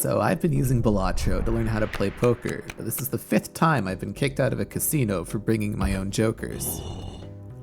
So I've been using Balatro to learn how to play poker, but this is the 5th time I've been kicked out of a casino for bringing my own jokers.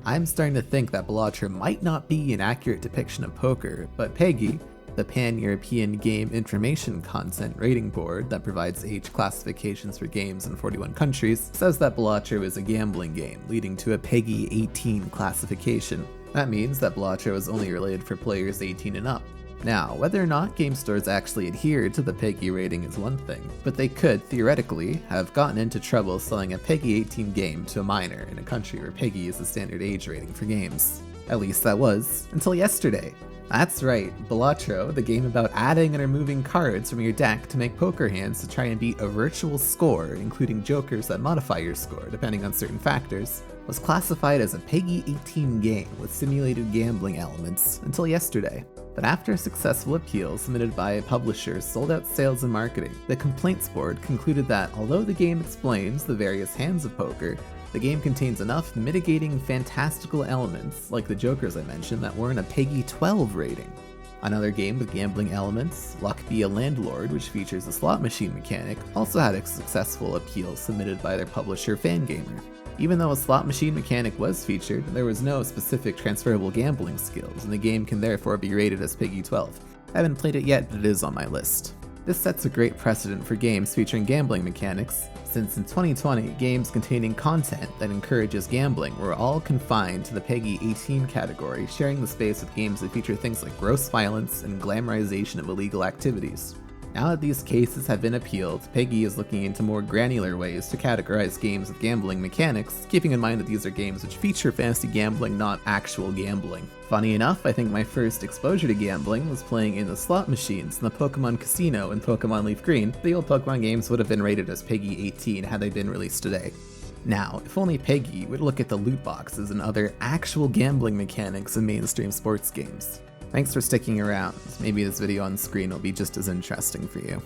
I'm starting to think that Balatro might not be an accurate depiction of poker, but PEGI, the Pan-European Game Information Content Rating Board that provides age classifications for games in 41 countries, says that Balatro is a gambling game, leading to a PEGI 18 classification. That means that Balatro is only related for players 18 and up. Now, whether or not game stores actually adhere to the PEGI rating is one thing, but they could, theoretically, have gotten into trouble selling a PEGI 18 game to a minor in a country where PEGI is the standard age rating for games. At least that was, until yesterday. That's right, Balatro, the game about adding and removing cards from your deck to make poker hands to try and beat a virtual score, including jokers that modify your score depending on certain factors, was classified as a PEGI 18 game with simulated gambling elements until yesterday. But after a successful appeal submitted by a publisher sold out sales and marketing, the complaints board concluded that although the game explains the various hands of poker, the game contains enough mitigating fantastical elements, like the jokers I mentioned, that weren't a PEGI 12 rating. Another game with gambling elements, Luck Be a Landlord, which features a slot machine mechanic, also had a successful appeal submitted by their publisher Fangamer. Even though a slot machine mechanic was featured, there was no specific transferable gambling skills, and the game can therefore be rated as PEGI 12. I haven't played it yet, but it is on my list. This sets a great precedent for games featuring gambling mechanics, since in 2020, games containing content that encourages gambling were all confined to the PEGI 18 category, sharing the space with games that feature things like gross violence and glamorization of illegal activities. Now that these cases have been appealed, PEGI is looking into more granular ways to categorize games with gambling mechanics, keeping in mind that these are games which feature fantasy gambling, not actual gambling. Funny enough, I think my first exposure to gambling was playing in the slot machines in the Pokemon Casino and Pokemon Leaf Green. The old Pokemon games would have been rated as PEGI 18 had they been released today. Now, if only PEGI would look at the loot boxes and other actual gambling mechanics in mainstream sports games. Thanks for sticking around. Maybe this video on screen will be just as interesting for you.